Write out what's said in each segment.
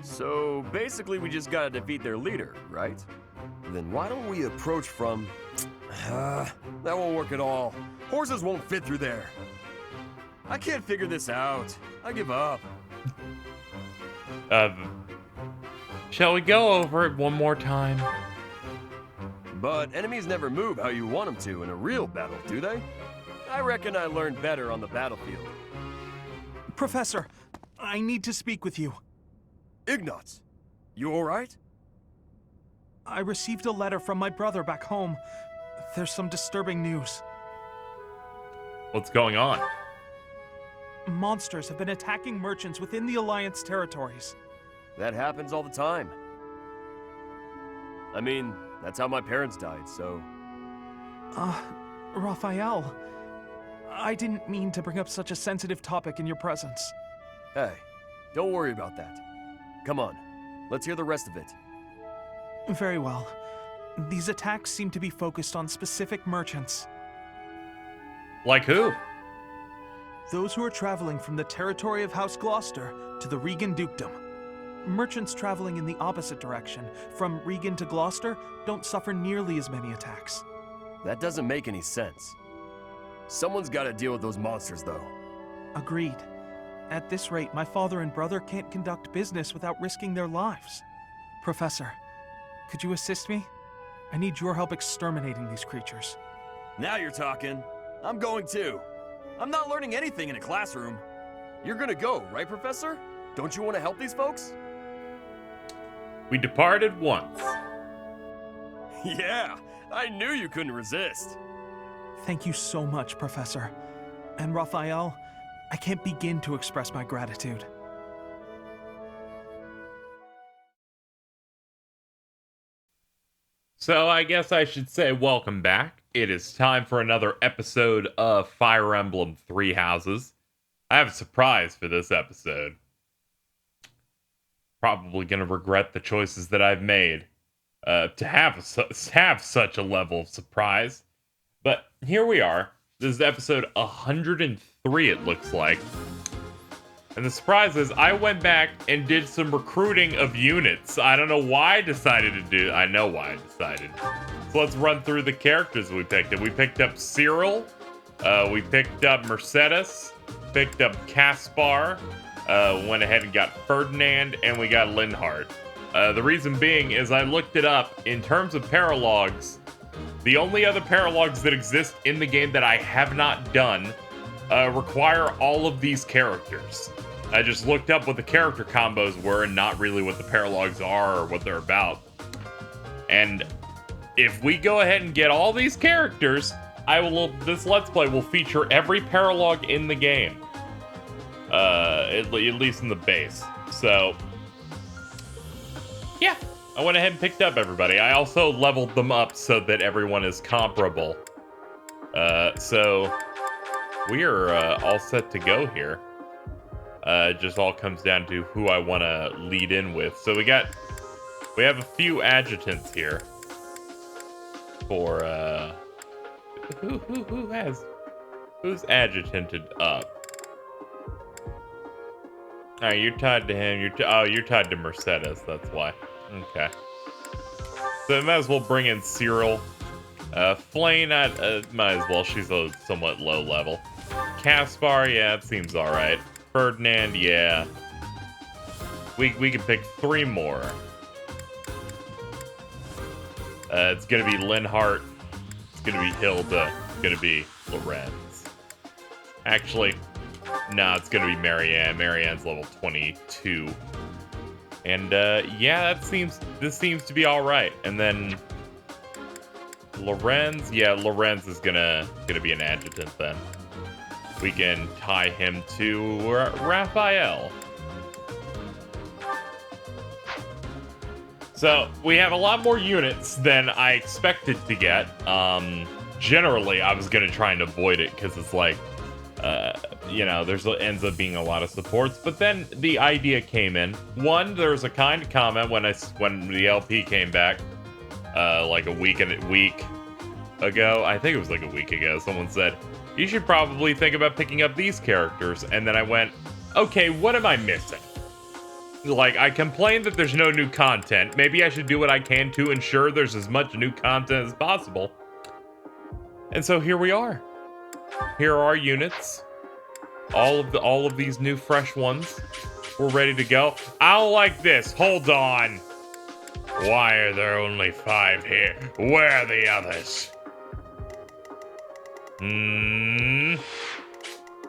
So basically we just gotta defeat their leader, right? Then why don't we approach from... that won't work at all. Horses won't fit through there. I can't figure this out. I give up. Shall we go over it one more time? But enemies never move how you want them to in a real battle, do they? I reckon I learned better on the battlefield. Professor, I need to speak with you. Ignatz, you alright? I received a letter from my brother back home. There's some disturbing news. What's going on? Monsters have been attacking merchants within the Alliance territories. That happens all the time. I mean, that's how my parents died, so... Raphael, I didn't mean to bring up such a sensitive topic in your presence. Hey, don't worry about that. Come on, let's hear the rest of it. Very well. These attacks seem to be focused on specific merchants. Like who? Those who are traveling from the territory of House Gloucester to the Regan Dukedom. Merchants traveling in the opposite direction, from Regan to Gloucester, don't suffer nearly as many attacks. That doesn't make any sense. Someone's gotta deal with those monsters, though. Agreed. At this rate, my father and brother can't conduct business without risking their lives. Professor, could you assist me? I need your help exterminating these creatures. Now you're talking. I'm going too. I'm not learning anything in a classroom. You're gonna go, right, Professor? Don't you want to help these folks? We departed once. Yeah, I knew you couldn't resist. Thank you so much, Professor. And Raphael, I can't begin to express my gratitude. So I guess I should say welcome back. It is time for another episode of Fire Emblem Three Houses. I have a surprise for this episode. Probably going to regret the choices that I've made to have such a level of surprise. But here we are. This is episode 103, it looks like. And the surprise is I went back and did some recruiting of units. I don't know why I decided to do. I know why I decided. So let's run through the characters we picked up. We picked up Cyril. We picked up Mercedes. Picked up Caspar. Went ahead and got Ferdinand. And we got Linhardt. The reason being is I looked it up. In terms of paralogs, the only other paralogs that exist in the game that I have not done require all of these characters. I just looked up what the character combos were and not really what the paralogs are or what they're about. And if we go ahead and get all these characters, this Let's Play will feature every paralog in the game. At least in the base. So, yeah. I went ahead and picked up everybody. I also leveled them up so that everyone is comparable. So we are all set to go here. It just all comes down to who I want to lead in with. So we have a few adjutants here. For who's adjutanted up? All right, you're tied to him. You're tied to Mercedes. That's why. Okay. So I might as well bring in Cyril. Flane, might as well. She's a somewhat low level. Caspar, yeah, it seems all right. Ferdinand, yeah. We can pick 3 more. It's gonna be Linhardt. It's gonna be Hilda. It's gonna be Lorenz. Actually, no, it's gonna be Marianne. Marianne's level 22. And yeah, this seems to be all right. And then Lorenz, yeah, Lorenz is gonna be an adjutant then. We can tie him to Raphael. So we have a lot more units than I expected to get. Generally, I was gonna try and avoid it because it's like, there's ends up being a lot of supports. But then the idea came in. One, there was a kind comment when the LP came back, like a week ago. I think it was like a week ago. Someone said, you should probably think about picking up these characters. And then I went, okay, what am I missing? like, I complain that there's no new content. Maybe I should do what I can to ensure there's as much new content as possible. And so here we are. Here are our units. All of these new fresh ones. We're ready to go. I don't like this. Hold on. Why are there only 5 here? Where are the others?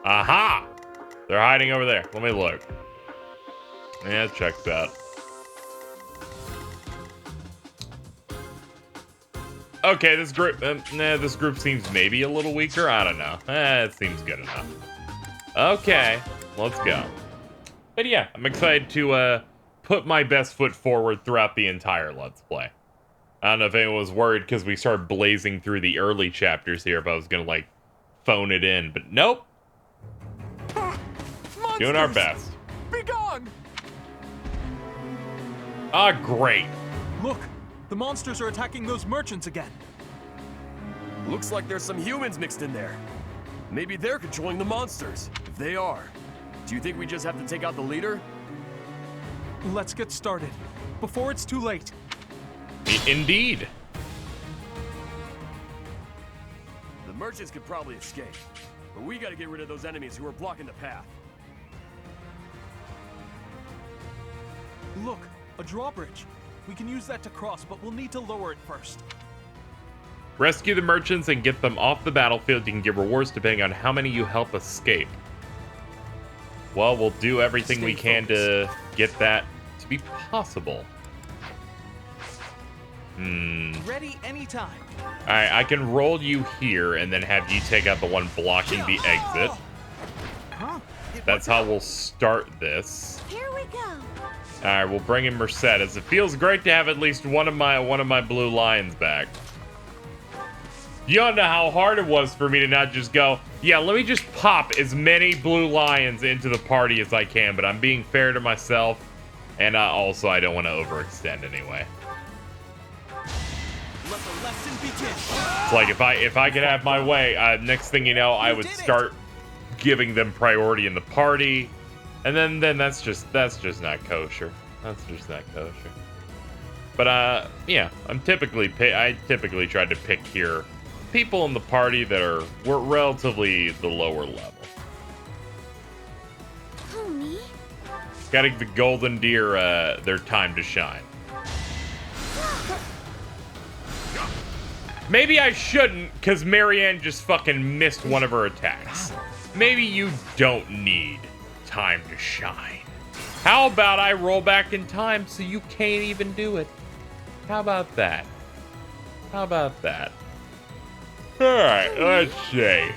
Aha! They're hiding over there. Let me look. Yeah, check that. Okay, this group seems maybe a little weaker. I don't know. It seems good enough. Okay, let's go. But yeah, I'm excited to put my best foot forward throughout the entire Let's Play. I don't know if anyone was worried because we started blazing through the early chapters here, if I was gonna like phone it in, but nope. Doing our best. Be gone! Ah, great. Look, the monsters are attacking those merchants again. Looks like there's some humans mixed in there. Maybe they're controlling the monsters. If they are, do you think we just have to take out the leader? Let's get started, before it's too late. Indeed. The merchants could probably escape, but we gotta get rid of those enemies who are blocking the path. Look, a drawbridge. We can use that to cross, but we'll need to lower it first. Rescue the merchants and get them off the battlefield. You can get rewards depending on how many you help escape. Well, we'll do everything we can to get that to be possible. Ready anytime. Alright, I can roll you here and then have you take out the one blocking the exit. Huh? That's how we'll start this. Here we go. Alright, we'll bring in Mercedes. It feels great to have at least one of my blue lions back. You don't know how hard it was for me to not just go, yeah, let me just pop as many blue lions into the party as I can, but I'm being fair to myself, and also I don't want to overextend anyway. Let the lesson begin. It's like if I could have my way, next thing you know, I would start giving them priority in the party, and then that's just not kosher. That's just not kosher. But yeah, I typically try to pick here people in the party that were relatively the lower level. Who, me? Gotta give the golden deer their time to shine. Maybe I shouldn't, because Marianne just fucking missed one of her attacks. Maybe you don't need time to shine. How about I roll back in time so you can't even do it? How about that? How about that? Alright, let's see.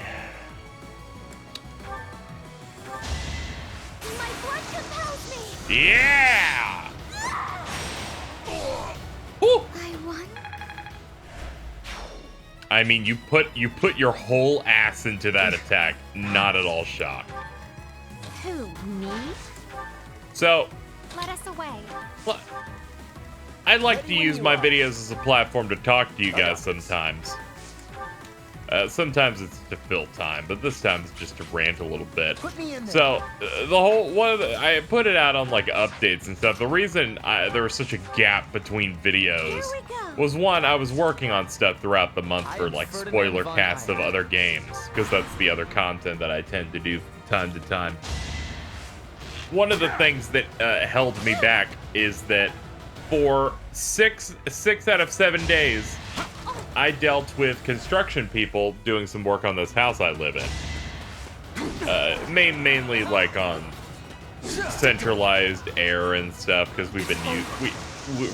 My blood compels me. Yeah! Woo! I won. I mean, you put your whole ass into that attack. Not at all shocked. Who, me? So, Let us away. well, I like to use my videos as a platform to talk to you guys sometimes. Sometimes it's to fill time, but this time it's just to rant a little bit. So, I put it out on like updates and stuff. The reason there was such a gap between videos was one, I was working on stuff throughout the month for like spoiler casts of other games, because that's the other content that I tend to do from time to time. One of the things that held me back is that for six out of 7 days, I dealt with construction people doing some work on this house I live in. Mainly like on centralized air and stuff, because we've been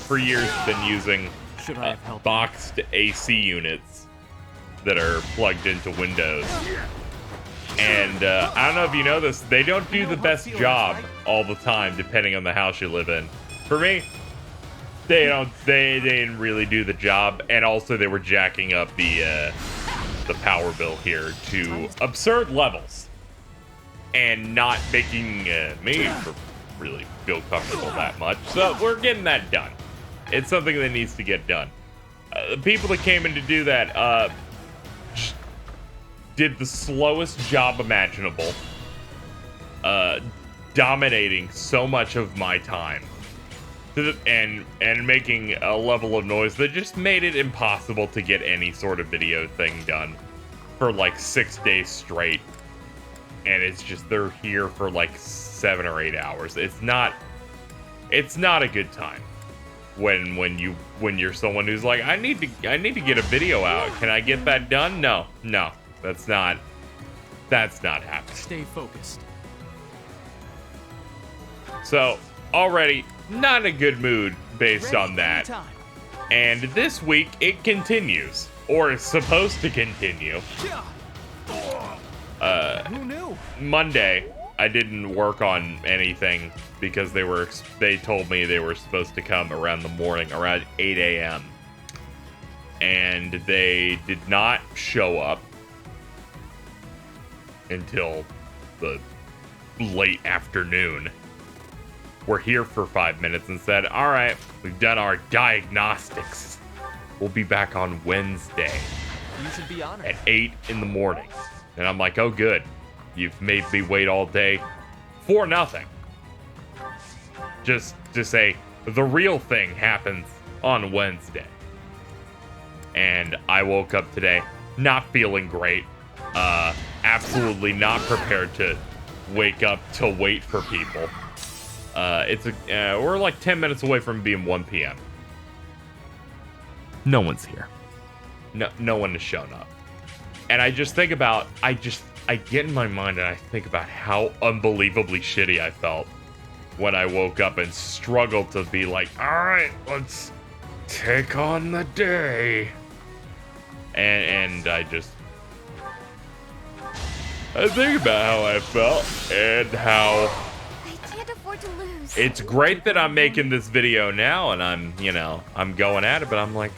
for years been using boxed AC units that are plugged into Windows. And I don't know if you know this, they don't do the best job all the time, depending on the house you live in. For me, they didn't really do the job, and also they were jacking up the power bill here to absurd levels, and not making me really feel comfortable that much. So we're getting that done. It's something that needs to get done. The people that came in to do that did the slowest job imaginable. dominating so much of my time. And making a level of noise that just made it impossible to get any sort of video thing done for like 6 days straight. And it's just, they're here for like 7 or 8 hours. It's not a good time when you're someone who's like, I need to get a video out. Can I get that done? No, that's not happening. Stay focused. So already not in a good mood based on that. Anytime. And this week it continues, or is supposed to continue. Who knew? Monday, I didn't work on anything because they told me they were supposed to come around the morning, around 8 a.m. And they did not show up until the late afternoon. We're here for 5 minutes and said, all right, we've done our diagnostics. We'll be back on Wednesday You should be honored. at 8 in the morning. And I'm like, oh, good. You've made me wait all day for nothing. Just to say, the real thing happens on Wednesday. And I woke up today not feeling great. Absolutely not prepared to wake up to wait for people. We're like 10 minutes away from being 1 p.m. No one's here. No one has shown up. And I just think about, I get in my mind and I think about how unbelievably shitty I felt when I woke up and struggled to be like, all right, let's take on the day. And I think about how I felt and how I can't afford to lose. it's great that I'm making this video now and I'm going at it, but I'm like,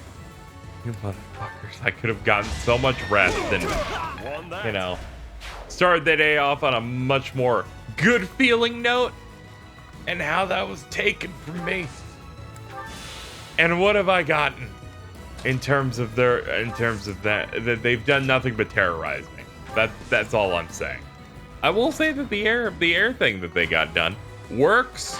you motherfuckers, I could have gotten so much rest and, started the day off on a much more good feeling note, and how that was taken from me. And what have I gotten in terms of that they've done nothing but terrorize me. That's all I'm saying. I will say that the air thing that they got done works.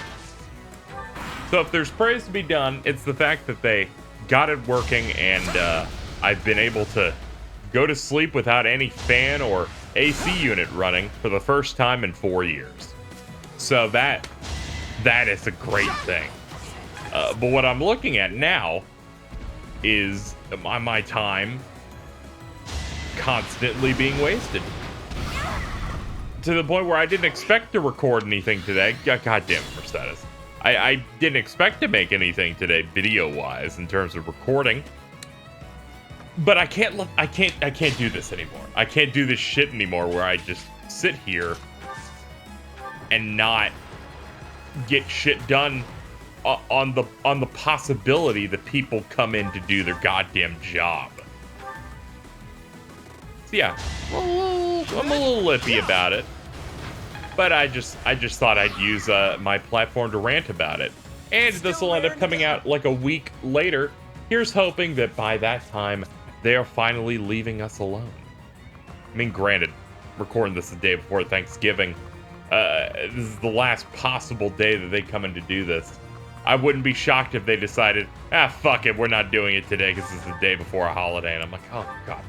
So if there's praise to be done, it's the fact that they got it working, and I've been able to go to sleep without any fan or AC unit running for the first time in 4 years. So that is a great thing. But what I'm looking at now is my time constantly being wasted. To the point where I didn't expect to record anything today. Goddamn Mercedes. I didn't expect to make anything today video-wise in terms of recording. But I can't do this anymore. I can't do this shit anymore where I just sit here and not get shit done on the possibility that people come in to do their goddamn job. So yeah, I'm a little lippy about it, but I just thought I'd use my platform to rant about it. And this will end up coming out like a week later. Here's hoping that by that time they are finally leaving us alone. I mean, granted, recording this the day before Thanksgiving. This is the last possible day that they come in to do this. I wouldn't be shocked if they decided, fuck it, we're not doing it today because it's the day before a holiday. And I'm like, oh, God.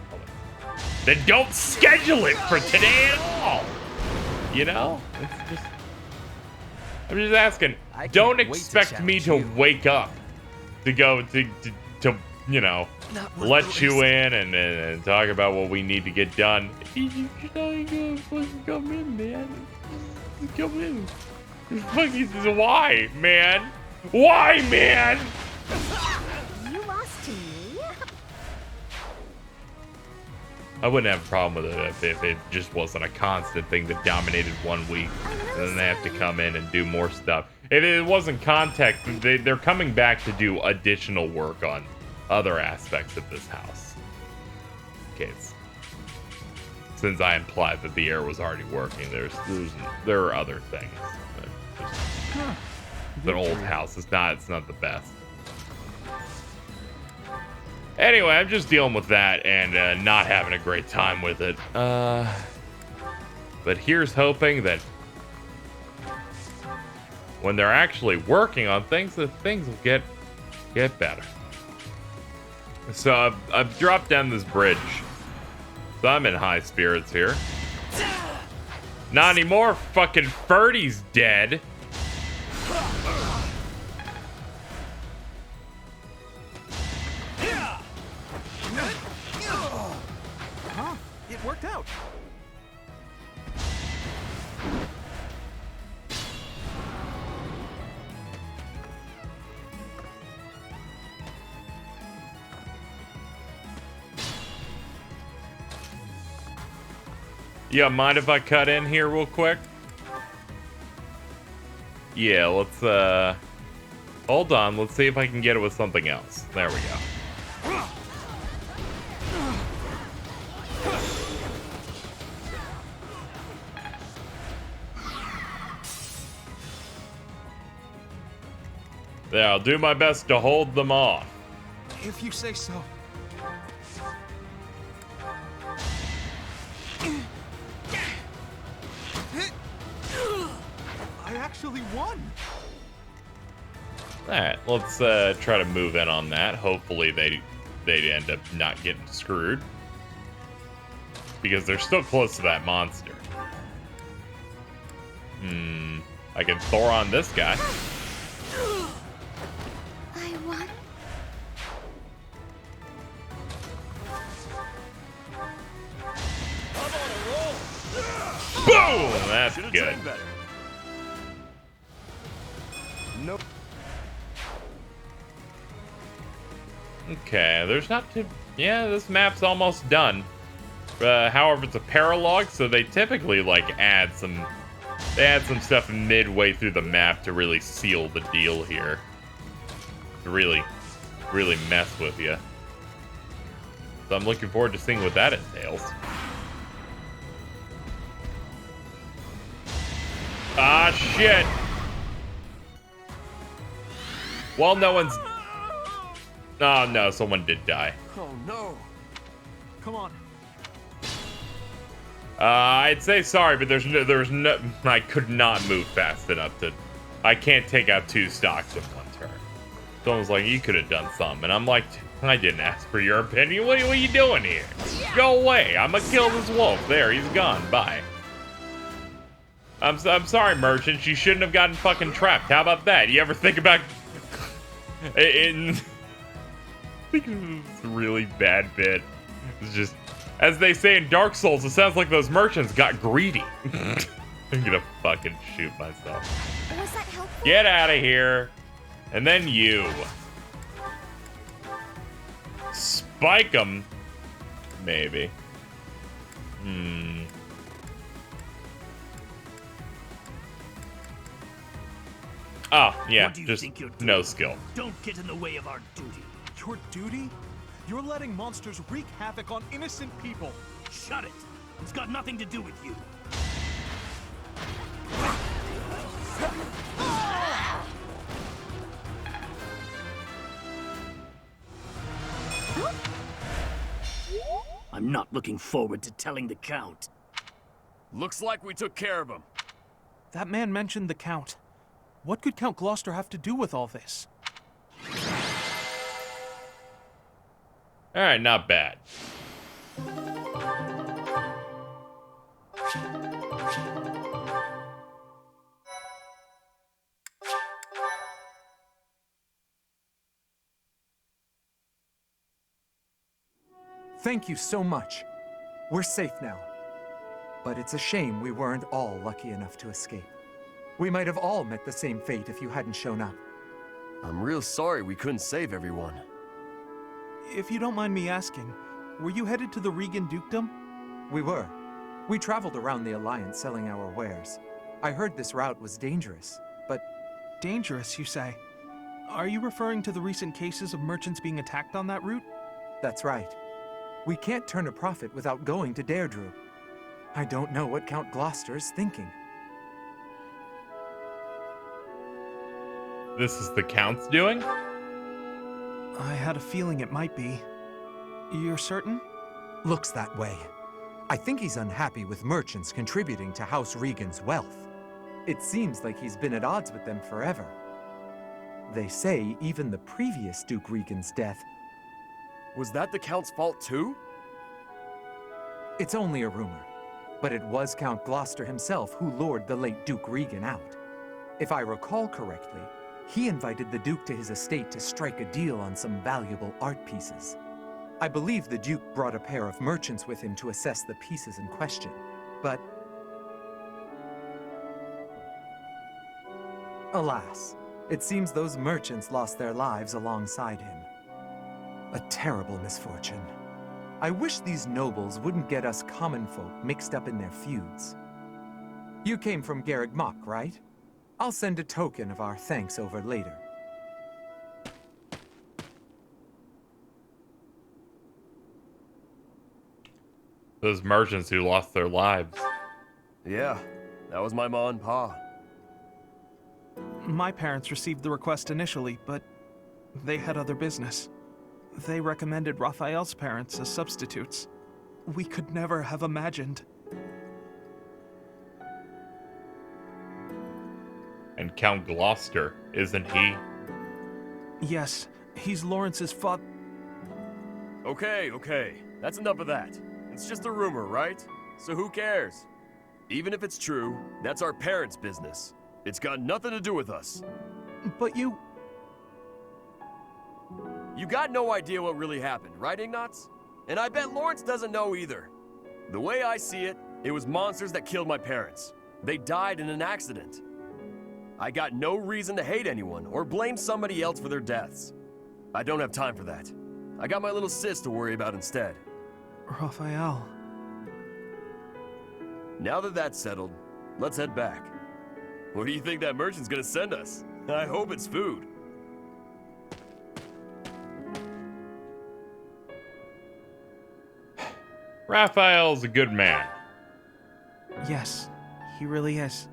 Then don't schedule it for today at all. You know? I'm just asking. Don't expect me to wake up to go to let you in and talk about what we need to get done. You come in, man. Come in. Why, man? Why, man? You lost to me. I wouldn't have a problem with it if it just wasn't a constant thing that dominated 1 week. And then they have to come in and do more stuff. If it wasn't context, they're coming back to do additional work on other aspects of this house. Okay, since I implied that the air was already working, there are other things. It's an old house. It's not the best. Anyway, I'm just dealing with that and not having a great time with it. But here's hoping that when they're actually working on things, the things will get better. So I've dropped down this bridge. So I'm in high spirits here. Not anymore, fucking Ferdy's dead. Huh? It worked out. Yeah, mind if I cut in here real quick? Yeah, let's hold on, let's see if I can get it with something else. There we go. Yeah, I'll do my best to hold them off. If you say so. I actually won. Alright, let's try to move in on that. Hopefully they'd end up not getting screwed. Because they're still close to that monster. I can Thor on this guy. I won. Boom! That's Should've good. trained better. Nope. Okay, there's not too... Yeah, this map's almost done. However, it's a paralog, so they typically, like, add some... They add some stuff midway through the map to really seal the deal here. To really mess with you. So I'm looking forward to seeing what that entails. Ah, shit! Well, no one's... Oh, no, someone did die. Oh no. Come on. I'd say sorry, but there's no... I could not move fast enough to... I can't take out 2 stocks in one turn. Someone's like, you could have done something. And I'm like, I didn't ask for your opinion. What are you doing here? Go away. I'm gonna kill this wolf. There, he's gone. Bye. I'm sorry, merchants. You shouldn't have gotten fucking trapped. How about that? You ever think about... I think it's a really bad bit. It's just... As they say in Dark Souls, it sounds like those merchants got greedy. I'm gonna fucking shoot myself. Was that helpful? Get out of here. And then you. Spike them. Maybe. Oh, yeah, What do you just think you're no doing? skill. Don't get in the way of our duty. Your duty? You're letting monsters wreak havoc on innocent people. Shut it. It's got nothing to do with you. I'm not looking forward to telling the Count. Looks like we took care of him. That man mentioned the Count. What could Count Gloucester have to do with all this? Alright, not bad. Thank you so much. We're safe now. But it's a shame we weren't all lucky enough to escape. We might have all met the same fate if you hadn't shown up. I'm real sorry we couldn't save everyone. If you don't mind me asking, were you headed to the Regan Dukedom? We were. We traveled around the Alliance selling our wares. I heard this route was dangerous, but... Dangerous, you say? Are you referring to the recent cases of merchants being attacked on that route? That's right. We can't turn a profit without going to Deirdre. I don't know what Count Gloucester's thinking. This is the Count's doing? I had a feeling it might be. You're certain? Looks that way. I think he's unhappy with merchants contributing to House Regan's wealth. It seems like he's been at odds with them forever. They say even the previous Duke Regan's death. Was that the Count's fault too? It's only a rumor, but it was Count Gloucester himself who lured the late Duke Regan out. If I recall correctly, he invited the Duke to his estate to strike a deal on some valuable art pieces. I believe the Duke brought a pair of merchants with him to assess the pieces in question, but alas, it seems those merchants lost their lives alongside him. A terrible misfortune. I wish these nobles wouldn't get us common folk mixed up in their feuds. You came from Garreg Mach, right? I'll send a token of our thanks over later. Those merchants who lost their lives. Yeah, that was my ma and pa. My parents received the request initially, but they had other business. They recommended Raphael's parents as substitutes. We could never have imagined. And Count Gloucester, isn't he? Yes, he's Lawrence's father. Okay, that's enough of that. It's just a rumor, right? So who cares? Even if it's true, that's our parents' business. It's got nothing to do with us. But you got no idea what really happened, right, Ignatz? And I bet Lawrence doesn't know either. The way I see it, it was monsters that killed my parents. They died in an accident. I got no reason to hate anyone or blame somebody else for their deaths. I don't have time for that. I got my little sis to worry about instead. Raphael. Now that that's settled, let's head back. What do you think that merchant's gonna send us? I hope it's food. Raphael's a good man. Yes, he really is.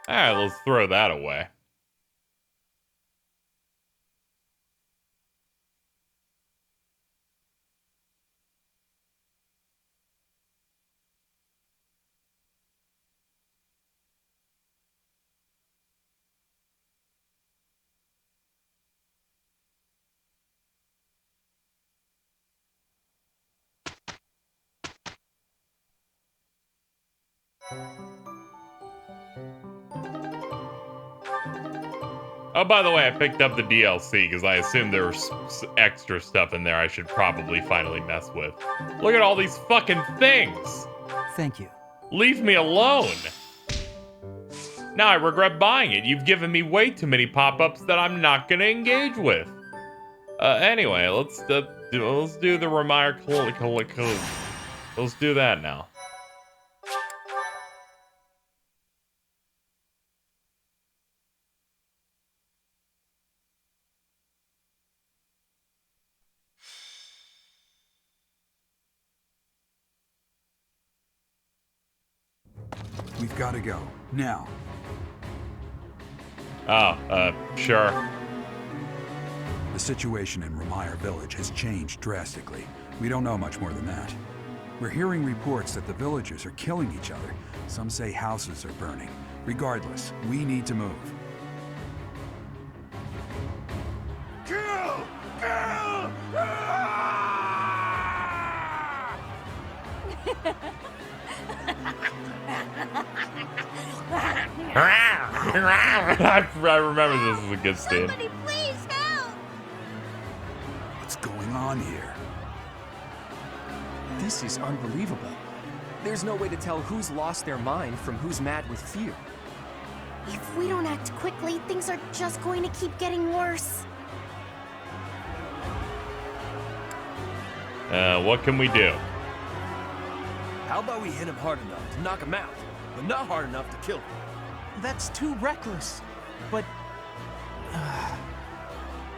Alright, let's throw that away. Oh, by the way, I picked up the DLC because I assumed there was extra stuff in there I should probably finally mess with. Look at all these fucking things! Thank you. Leave me alone! Now I regret buying it. You've given me way too many pop-ups that I'm not gonna engage with. Anyway, let's do the Remire. Let's do that now. We've got to go. Now. Oh, sure. The situation in Remire Village has changed drastically. We don't know much more than that. We're hearing reports that the villagers are killing each other. Some say houses are burning. Regardless, we need to move. Kill! Kill! I remember this is a good scene. Somebody please help! What's going on here? This is unbelievable. There's no way to tell who's lost their mind from who's mad with fear. If we don't act quickly, things are just going to keep getting worse. What can we do? How about we hit him hard enough to knock him out, but not hard enough to kill him? That's too reckless. But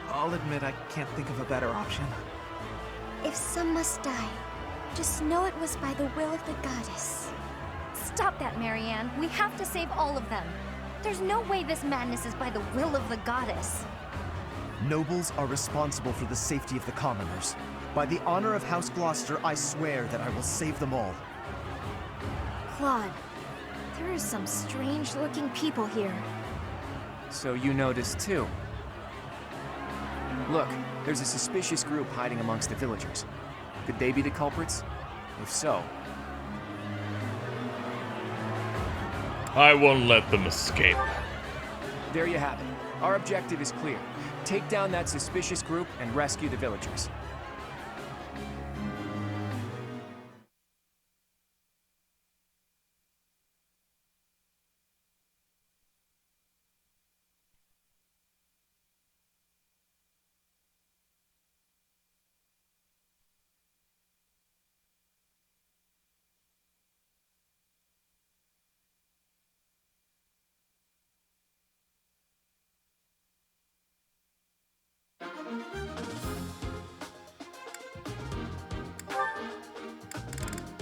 I'll admit I can't think of a better option. If some must die, just know it was by the will of the goddess. Stop that, Marianne. We have to save all of them. There's no way this madness is by the will of the goddess. Nobles are responsible for the safety of the commoners. By the honor of House Gloucester, I swear that I will save them all. Claude, there are some strange-looking people here. So you noticed too. Look, there's a suspicious group hiding amongst the villagers. Could they be the culprits? If so, I won't let them escape. there you have it. Our objective is clear. Take down that suspicious group and rescue the villagers.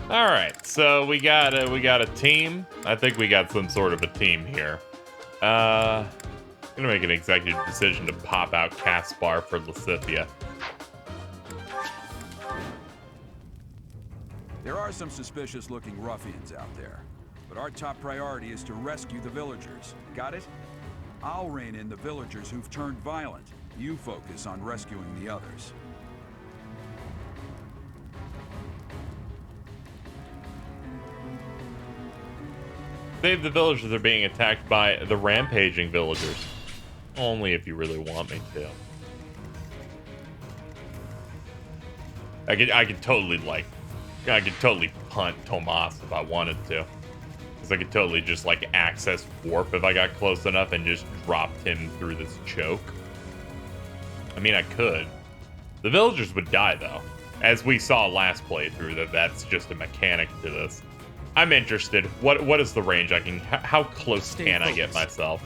All right, so we got a team. I think we got some sort of a team here. Gonna make an executive decision to pop out Caspar for Lysithia. There are some suspicious-looking ruffians out there, but our top priority is to rescue the villagers. Got it? I'll rein in the villagers who've turned violent. You focus on rescuing the others. Save the villagers are being attacked by the rampaging villagers. Only if you really want me to. I could totally punt Tomas if I wanted to. Because I could totally just like access warp if I got close enough and just dropped him through this choke. I mean, I could. The villagers would die though. As we saw last playthrough, that's just a mechanic to this. I'm interested. What is the range I can... How close can I get myself?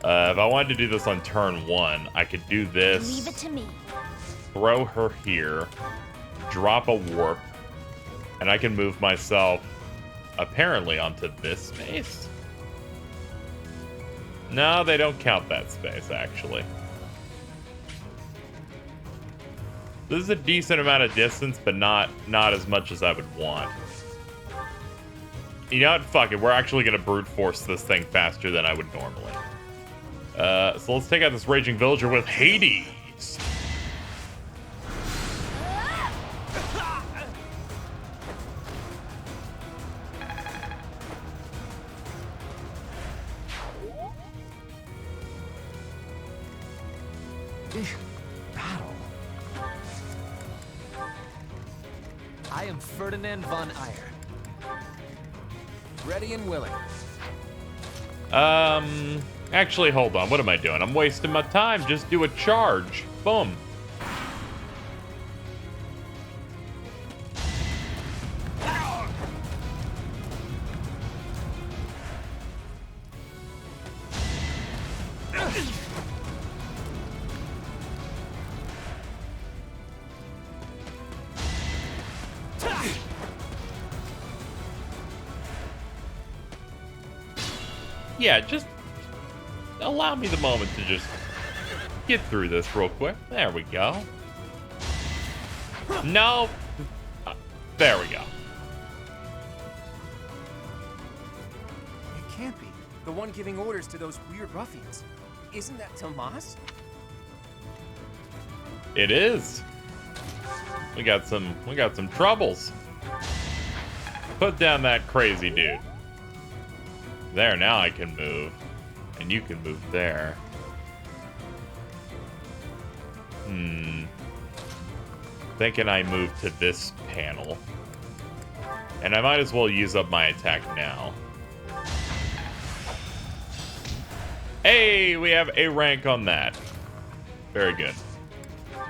If I wanted to do this on turn 1, I could do this. Leave it to me. Throw her here. Drop a warp. And I can move myself, apparently, onto this space. No, they don't count that space, actually. This is a decent amount of distance, but not as much as I would want. You know what? Fuck it. We're actually going to brute force this thing faster than I would normally. So let's take out this raging villager with Hades. Battle. I am Ferdinand von Eyre. Ready and willing. Actually, hold on. What am I doing? I'm wasting my time. Just do a charge. Boom. Yeah, just allow me the moment to just get through this real quick. There we go. No. There we go. It can't be. The one giving orders to those weird ruffians. Isn't that Tomas? It is. We got some troubles. Put down that crazy dude. There, now I can move. And you can move there. Thinking I move to this panel. And I might as well use up my attack now. Hey, we have a rank on that. Very good.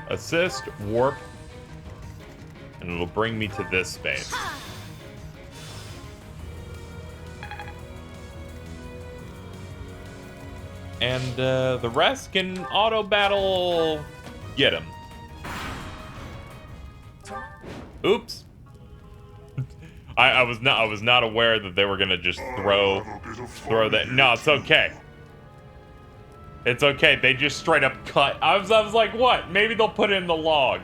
Assist, warp. And it'll bring me to this space. And the rest can auto battle. Get him. Oops. I was not aware that they were gonna just throw that. No, it's okay. It's okay. They just straight up cut. I was like, what? Maybe they'll put it in the log.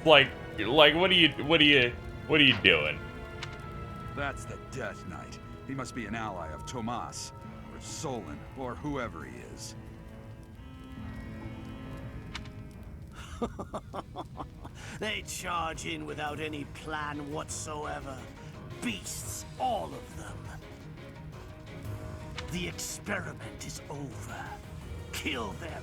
Like what are you doing? That's the Death Knight. He must be an ally of Tomas, or Solon, or whoever he is. They charge in without any plan whatsoever. Beasts, all of them. The experiment is over. Kill them.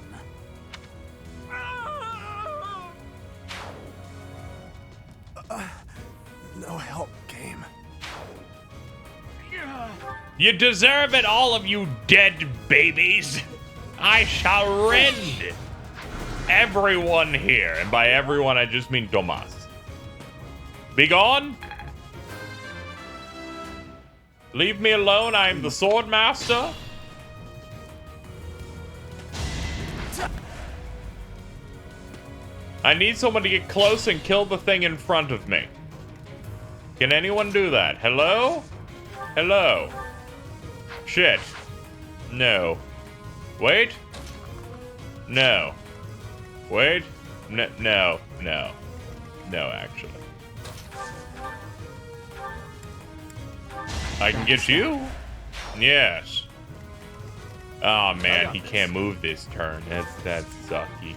No help, game. You deserve it, all of you dead babies. I shall rend everyone here, and by everyone I just mean Tomas. Be gone. Leave me alone. I am the sword master. I need someone to get close and kill the thing in front of me. Can anyone do that? Hello? Hello? Shit. No. Wait. No. Wait. No. No. No. No, actually. I can get you? Yes. Oh man, he can't move this turn. That's sucky.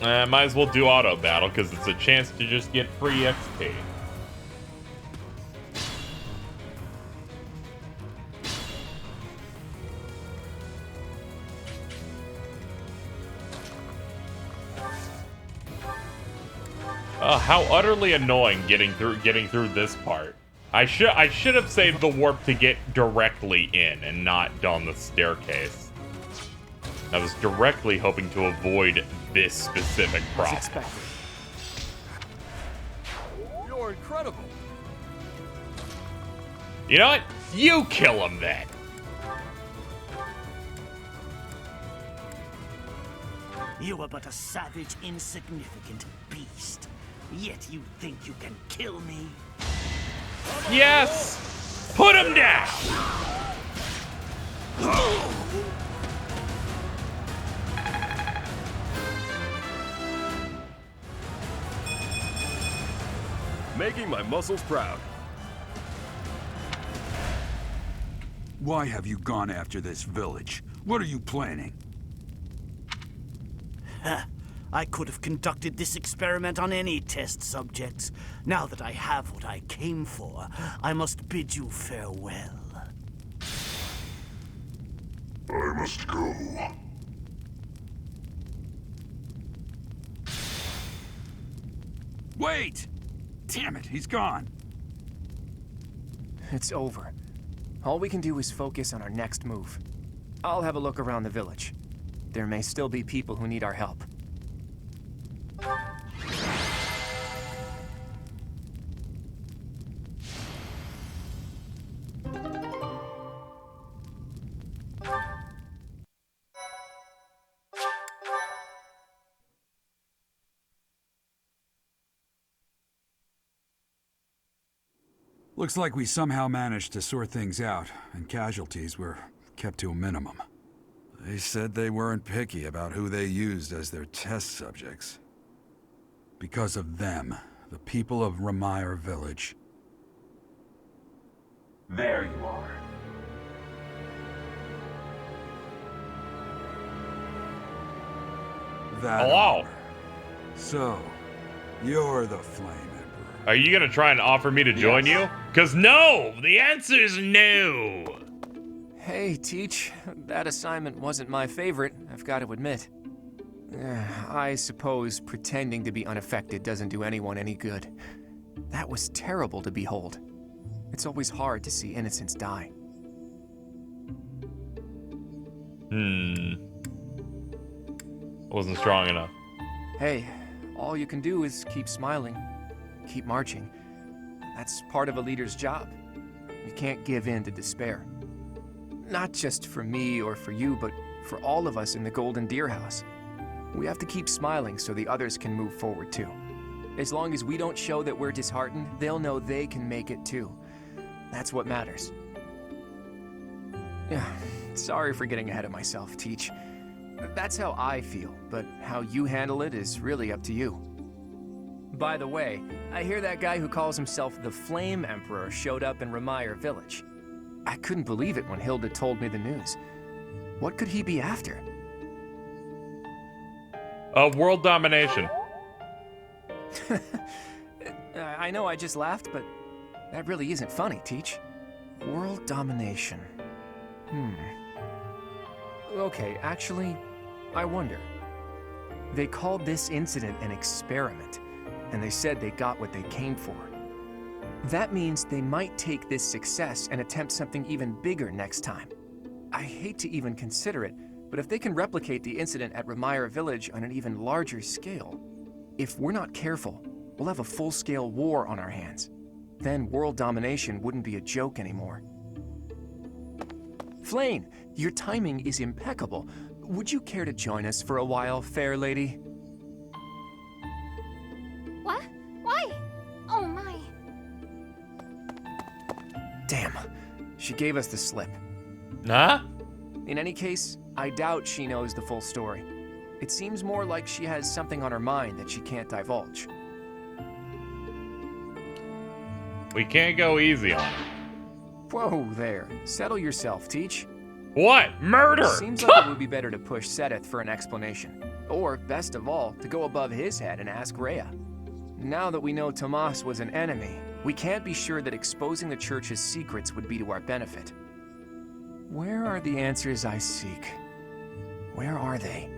Might as well do auto battle because it's a chance to just get free XP. Oh, how utterly annoying getting through this part. I should have saved the warp to get directly in and not down the staircase. I was directly hoping to avoid this specific problem. You're incredible. You know what? You kill him then. You are but a savage, insignificant beast. Yet you think you can kill me? Yes! Put him down! Making my muscles proud. Why have you gone after this village? What are you planning? I could have conducted this experiment on any test subjects. Now that I have what I came for, I must bid you farewell. I must go. Wait! Damn it, he's gone. It's over. All we can do is focus on our next move. I'll have a look around the village. There may still be people who need our help. Looks like we somehow managed to sort things out, and casualties were kept to a minimum. They said they weren't picky about who they used as their test subjects. Because of them, the people of Remire Village. There you are. That Hello. honor. So, you're the Flame Emperor. Are you gonna try and offer me to join you? Cause no! The answer is no! Hey, Teach. That assignment wasn't my favorite, I've got to admit. I suppose pretending to be unaffected doesn't do anyone any good. That was terrible to behold. It's always hard to see innocents die. Wasn't strong enough. Hey, all you can do is keep smiling, keep marching. That's part of a leader's job. You can't give in to despair. Not just for me or for you, but for all of us in the Golden Deer House. We have to keep smiling so the others can move forward too. As long as we don't show that we're disheartened, they'll know they can make it too. That's what matters. Sorry for getting ahead of myself, Teach. That's how I feel, but how you handle it is really up to you. By the way, I hear that guy who calls himself the Flame Emperor showed up in Remire Village. I couldn't believe it when Hilda told me the news. What could he be after? World domination. I know I just laughed, but that really isn't funny, Teach. World domination. Okay, actually, I wonder. They called this incident an experiment, and they said they got what they came for. That means they might take this success and attempt something even bigger next time. I hate to even consider it, but if they can replicate the incident at Remire Village on an even larger scale, if we're not careful, we'll have a full-scale war on our hands. Then world domination wouldn't be a joke anymore. Flayn, your timing is impeccable. Would you care to join us for a while, fair lady? What? Why? Oh my. Damn, she gave us the slip. Huh? In any case, I doubt she knows the full story. It seems more like she has something on her mind that she can't divulge. We can't go easy on her. Whoa there. Settle yourself, Teach. What? Murder! Seems like it would be better to push Seteth for an explanation. Or, best of all, to go above his head and ask Rhea. Now that we know Tomas was an enemy, we can't be sure that exposing the Church's secrets would be to our benefit. Where are the answers I seek? Where are they?